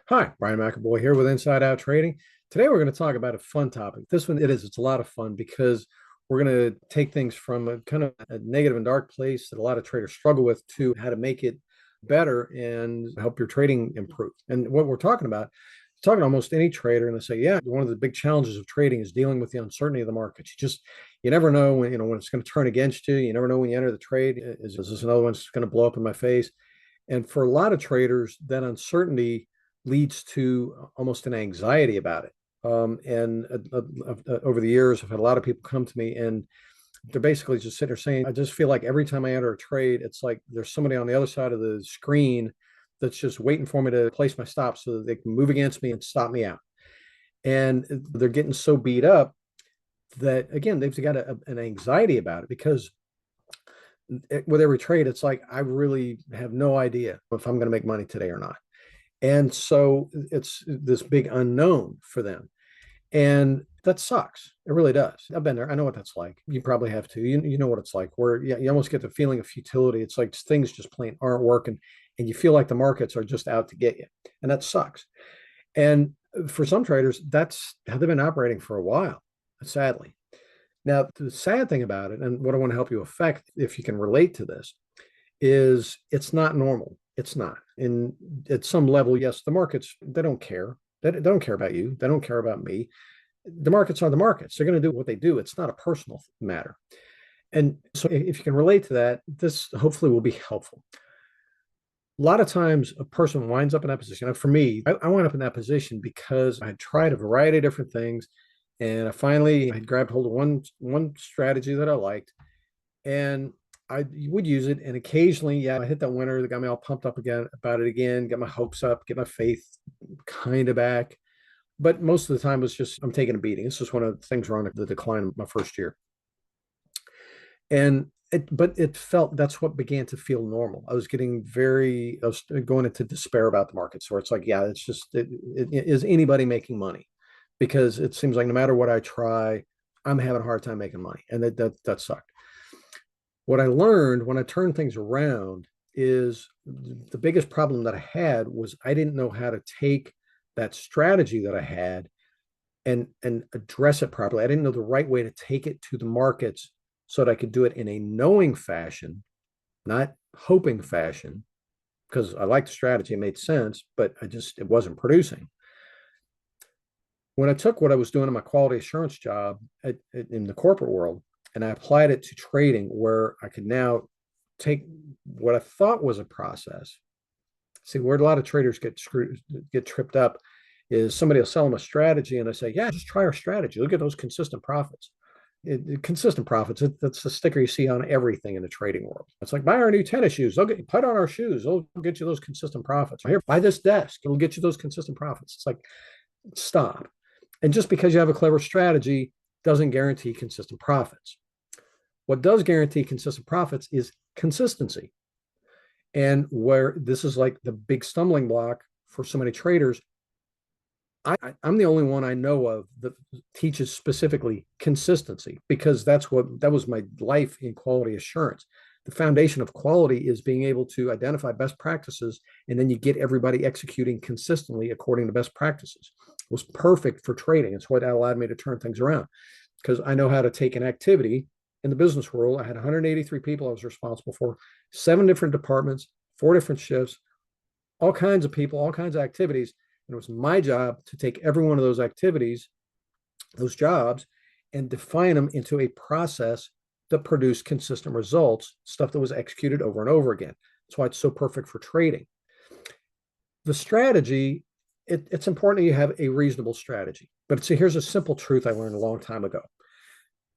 Hi, Brian McAvoy here with Inside Out Trading. Today we're going to talk about a fun topic. This one it's a lot of fun because we're going to take things from a kind of a negative and dark place that a lot of traders struggle with to how to make it better and help your trading improve. And what we're talking to almost any trader, and they say, yeah, one of the big challenges of trading is dealing with the uncertainty of the markets. You never know when it's going to turn against you. You never know when you enter the trade. Is this another one that's going to blow up in my face? And for a lot of traders, that uncertainty leads to almost an anxiety about it. Over the years, I've had a lot of people come to me and they're basically just sitting there saying, I just feel like every time I enter a trade, it's like there's somebody on the other side of the screen that's just waiting for me to place my stop so that they can move against me and stop me out. And they're getting so beat up that, again, they've got an anxiety about it because with every trade, it's like, I really have no idea if I'm going to make money today or not. And so it's this big unknown for them. And that sucks. It really does. I've been there. I know what that's like. You probably have too. You know what it's like, where you almost get the feeling of futility. It's like things just plain aren't working, and you feel like the markets are just out to get you. And that sucks. And for some traders, that's how they've been operating for a while, sadly. Now, the sad thing about it, and what I want to help you affect, if you can relate to this, is it's not normal. It's not. And at some level, yes, the markets, they don't care. They don't care about you. They don't care about me. The markets are the markets. They're going to do what they do. It's not a personal matter. And so if you can relate to that, this hopefully will be helpful. A lot of times a person winds up in that position. For me, I wound up in that position because I had tried a variety of different things. And I finally had grabbed hold of one strategy that I liked. And I would use it, and occasionally, yeah, I hit that winner that got me all pumped up again about it again, get my hopes up, get my faith kind of back. But most of the time, it was just I'm taking a beating. This is one of the things wrong with the decline of my first year, and but it felt that's what began to feel normal. I was going into despair about the markets, where it's like, yeah, it's just is anybody making money? Because it seems like no matter what I try, I'm having a hard time making money, and that sucked. What I learned when I turned things around is the biggest problem that I had was I didn't know how to take that strategy that I had and address it properly. I didn't know the right way to take it to the markets so that I could do it in a knowing fashion, not hoping fashion, because I liked the strategy, it made sense, but it wasn't producing. When I took what I was doing in my quality assurance job in the corporate world and I applied it to trading, where I could now take what I thought was a process. See, where a lot of traders get tripped up is somebody will sell them a strategy and they say, yeah, just try our strategy. Look at those consistent profits. Consistent profits, that's the sticker you see on everything in the trading world. It's like, buy our new tennis shoes. Put on our shoes. They'll get you those consistent profits. Here, buy this desk. It'll get you those consistent profits. It's like, stop. And just because you have a clever strategy doesn't guarantee consistent profits. What does guarantee consistent profits is consistency. And where this is like the big stumbling block for so many traders, I'm the only one I know of that teaches specifically consistency, because that was my life in quality assurance. The foundation of quality is being able to identify best practices, and then you get everybody executing consistently according to best practices. It was perfect for trading. It's what allowed me to turn things around, because I know how to take an activity in the business world. I had 183 people I was responsible for, 7 different departments, 4 different shifts, all kinds of people, all kinds of activities. And it was my job to take every one of those activities, those jobs, and define them into a process that produced consistent results, stuff that was executed over and over again. That's why it's so perfect for trading. The strategy, it's important that you have a reasonable strategy. But here's a simple truth I learned a long time ago.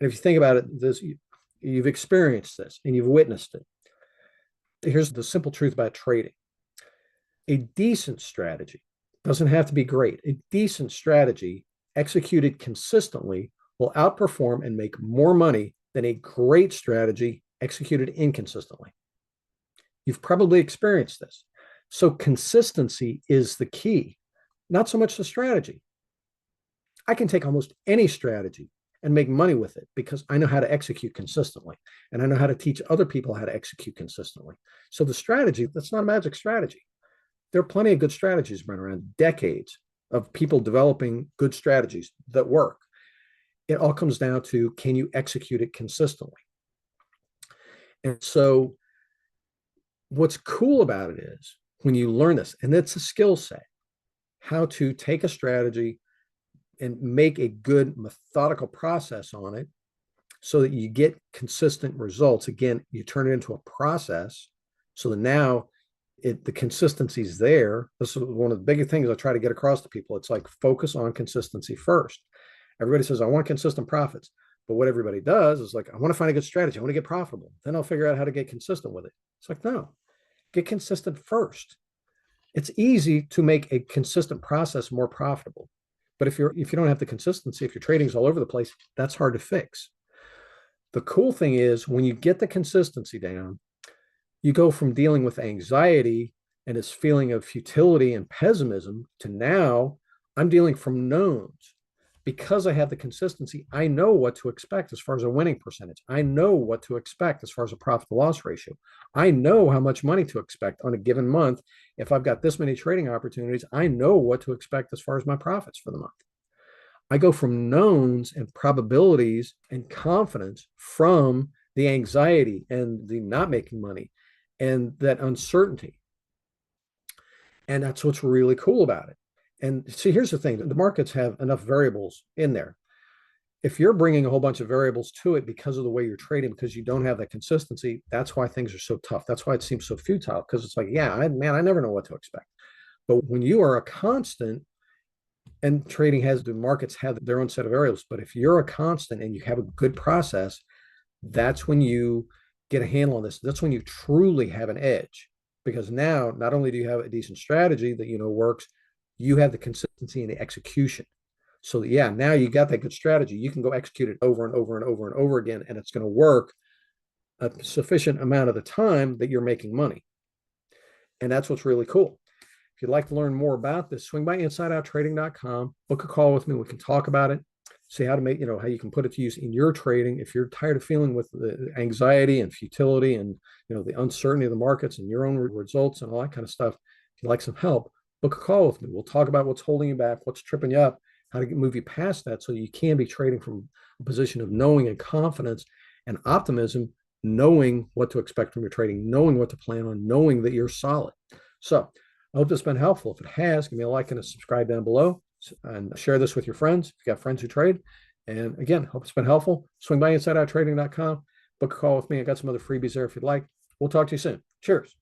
And if you think about it, you've experienced this and you've witnessed it. Here's the simple truth about trading. A decent strategy doesn't have to be great. A decent strategy executed consistently will outperform and make more money than a great strategy executed inconsistently. You've probably experienced this. So consistency is the key, not so much the strategy. I can take almost any strategy and make money with it because I know how to execute consistently, and I know how to teach other people how to execute consistently. So the strategy, that's not a magic strategy. There are plenty of good strategies running around, decades of people developing good strategies that work. It all comes down to, can you execute it consistently? And so what's cool about it is when you learn this, and it's a skill set, how to take a strategy and make a good methodical process on it so that you get consistent results. Again, you turn it into a process so that now the consistency is there. This is one of the biggest things I try to get across to people. It's like, focus on consistency first. Everybody says, I want consistent profits. But what everybody does is like, I want to find a good strategy. I want to get profitable. Then I'll figure out how to get consistent with it. It's like, no, get consistent first. It's easy to make a consistent process more profitable. But if you don't have the consistency, if your trading's all over the place, that's hard to fix. The cool thing is when you get the consistency down, you go from dealing with anxiety and this feeling of futility and pessimism to now I'm dealing from knowns. Because I have the consistency, I know what to expect as far as a winning percentage. I know what to expect as far as a profit to loss ratio. I know how much money to expect on a given month. If I've got this many trading opportunities, I know what to expect as far as my profits for the month. I go from knowns and probabilities and confidence from the anxiety and the not making money and that uncertainty. And that's what's really cool about it. And see, here's the thing, the markets have enough variables in there. If you're bringing a whole bunch of variables to it because of the way you're trading, because you don't have that consistency, that's why things are so tough. That's why it seems so futile, because it's like, yeah, man, I never know what to expect. But when you are a constant, and trading has, the markets have their own set of variables, but if you're a constant and you have a good process, that's when you get a handle on this. That's when you truly have an edge, because now not only do you have a decent strategy that works, you have the consistency and the execution. So yeah, now you got that good strategy. You can go execute it over and over and over and over again, and it's going to work a sufficient amount of the time that you're making money. And that's what's really cool. If you'd like to learn more about this, swing by insideouttrading.com, book a call with me. We can talk about it, see how to make, how you can put it to use in your trading. If you're tired of feeling with the anxiety and futility and, the uncertainty of the markets and your own results and all that kind of stuff, if you'd like some help, book a call with me. We'll talk about what's holding you back, what's tripping you up, how to move you past that so you can be trading from a position of knowing and confidence and optimism, knowing what to expect from your trading, knowing what to plan on, knowing that you're solid. So I hope this has been helpful. If it has, give me a like and a subscribe down below and share this with your friends. If you got friends who trade. And again, hope it's been helpful. Swing by insideouttrading.com, book a call with me. I got some other freebies there if you'd like. We'll talk to you soon. Cheers.